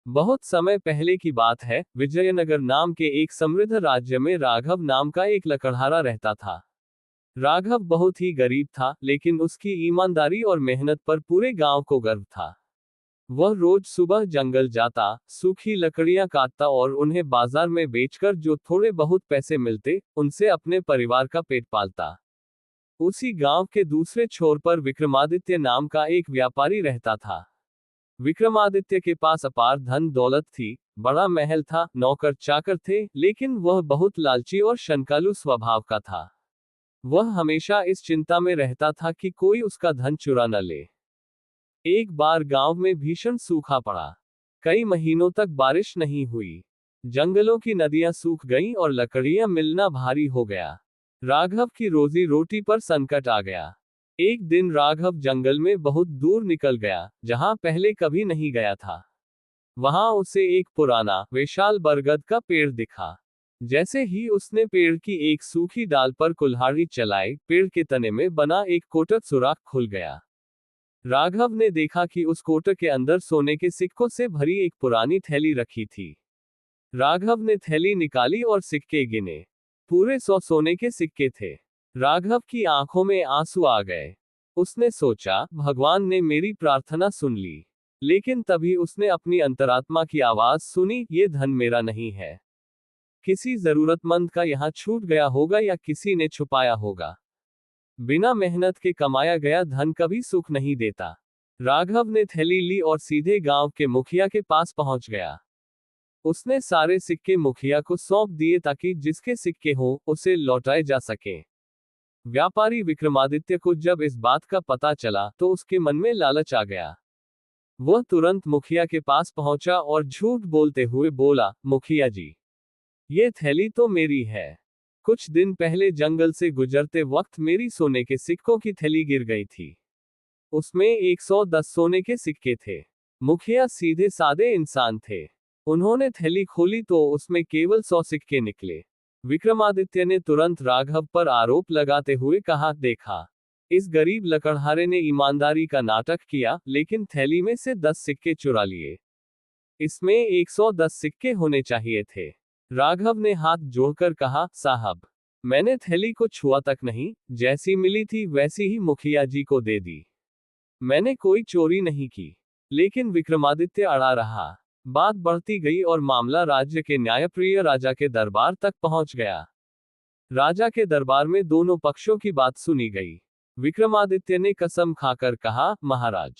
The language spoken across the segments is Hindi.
बहुत समय पहले की बात है, विजयनगर नाम के एक समृद्ध राज्य में राघव नाम का एक लकड़हारा रहता था। राघव बहुत ही गरीब था, लेकिन उसकी ईमानदारी और मेहनत पर पूरे गांव को गर्व था। वह रोज सुबह जंगल जाता, सूखी लकड़ियां काटता और उन्हें बाजार में बेचकर जो थोड़े बहुत पैसे मिलते, उनसे अपने परिवार का पेट पालता। उसी गांव के दूसरे छोर पर विक्रमादित्य नाम का एक व्यापारी रहता था। विक्रमादित्य के पास अपार धन दौलत थी, बड़ा महल था, नौकर चाकर थे, लेकिन वह बहुत लालची और शंकालु स्वभाव का था। वह हमेशा इस चिंता में रहता था कि कोई उसका धन चुरा न ले। एक बार गांव में भीषण सूखा पड़ा। कई महीनों तक बारिश नहीं हुई। जंगलों की नदियां सूख गईं और लकड़ियां मिलना भारी हो गया। राघव की रोजी रोटी पर संकट आ गया। एक दिन राघव जंगल में बहुत दूर निकल गया, जहां पहले कभी नहीं गया था। वहां उसे एक पुराना विशाल बरगद का पेड़ दिखा। जैसे ही उसने पेड़ की एक सूखी डाल पर कुल्हाड़ी चलाई, पेड़ के तने में बना एक कोटक सुराख खुल गया। राघव ने देखा कि उस कोटक के अंदर सोने के सिक्कों से भरी एक पुरानी थैली रखी थी। राघव ने थैली निकाली और सिक्के गिने। पूरे 100 सोने के सिक्के थे। राघव की आंखों में आंसू आ गए। उसने सोचा, भगवान ने मेरी प्रार्थना सुन ली। लेकिन तभी उसने अपनी अंतरात्मा की आवाज सुनी, ये धन मेरा नहीं है। किसी जरूरतमंद का यहाँ छूट गया होगा या किसी ने छुपाया होगा। बिना मेहनत के कमाया गया धन कभी सुख नहीं देता। राघव ने थैली ली और सीधे गांव के मुखिया के पास पहुंच गया। उसने सारे सिक्के मुखिया को सौंप दिए ताकि जिसके सिक्के हों, उसे लौटाए जा सके। व्यापारी विक्रमादित्य को जब इस बात का पता चला तो उसके मन में लालच आ गया। वह तुरंत मुखिया के पास पहुंचा और झूठ बोलते हुए बोला, मुखिया जी, ये थैली तो मेरी है। कुछ दिन पहले जंगल से गुजरते वक्त मेरी सोने के सिक्कों की थैली गिर गई थी। उसमें 110 सोने के सिक्के थे। मुखिया सीधे सादे इंसान थे। उन्होंने थैली खोली तो उसमें केवल 100 सिक्के निकले। विक्रमादित्य ने तुरंत राघव पर आरोप लगाते हुए कहा, देखा, इस गरीब लकड़हारे ने ईमानदारी का नाटक किया, लेकिन थैली में से 10 सिक्के चुरा लिए। इसमें 110 सिक्के होने चाहिए थे। राघव ने हाथ जोड़कर कहा, साहब, मैंने थैली को छुआ तक नहीं, जैसी मिली थी वैसी ही मुखिया जी को दे दी। मैंने कोई चोरी नहीं की। लेकिन विक्रमादित्य अड़ा रहा। बात बढ़ती गई और मामला राज्य के न्यायप्रिय राजा के दरबार तक पहुंच गया। राजा के दरबार में दोनों पक्षों की बात सुनी गई। विक्रमादित्य ने कसम खाकर कहा, महाराज,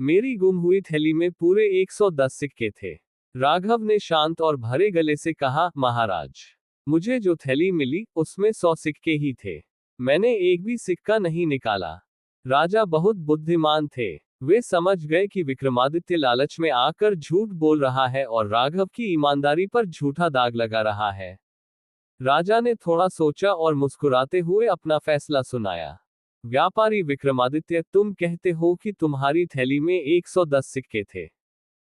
मेरी गुम हुई थैली में पूरे 110 सिक्के थे। राघव ने शांत और भरे गले से कहा, महाराज, मुझे जो थैली मिली उसमें 100 सिक्के ही थे। मैंने एक भी सिक्का नहीं निकाला। राजा बहुत बुद्धिमान थे। वे समझ गए कि विक्रमादित्य लालच में आकर झूठ बोल रहा है और राघव की ईमानदारी पर झूठा दाग लगा रहा है। राजा ने थोड़ा सोचा और मुस्कुराते हुए अपना फैसला सुनाया। व्यापारी विक्रमादित्य, तुम कहते हो कि तुम्हारी थैली में 110 सिक्के थे।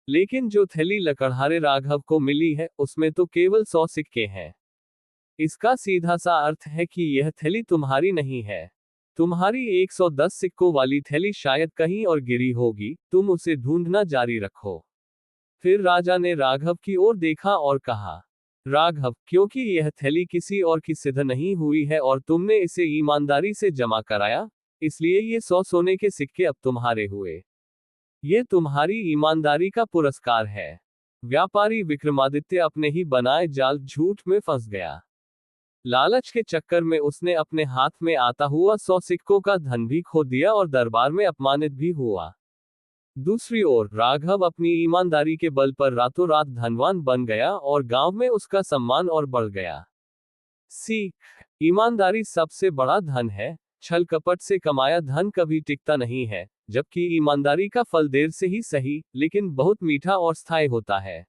लेकिन जो थैली लकड़हारे राघव को मिली है, उसमें तो केवल 100 सिक्के हैं। इसका सीधा सा अर्थ है कि यह थैली तुम्हारी नहीं है। तुम्हारी 110 सिक्कों वाली थैली शायद कहीं और गिरी होगी, तुम उसे ढूंढना जारी रखो। फिर राजा ने राघव की ओर देखा और कहा, राघव, क्योंकि यह थैली किसी और की सिद्ध नहीं हुई है और तुमने इसे ईमानदारी से जमा कराया, इसलिए ये 100 सोने के सिक्के अब तुम्हारे हुए। ये तुम्हारी ईमानदारी का पुरस्कार है। व्यापारी विक्रमादित्य अपने ही बनाए जाल झूठ में फंस गया। लालच के चक्कर में उसने अपने हाथ में आता हुआ 100 सिक्कों का धन भी खो दिया और दरबार में अपमानित भी हुआ। दूसरी ओर राघव अपनी ईमानदारी के बल पर रातों रात धनवान बन गया और गांव में उसका सम्मान और बढ़ गया। सीख, ईमानदारी सबसे बड़ा धन है। छल कपट से कमाया धन कभी टिकता नहीं है, जबकि ईमानदारी का फल देर से ही सही, लेकिन बहुत मीठा और स्थायी होता है।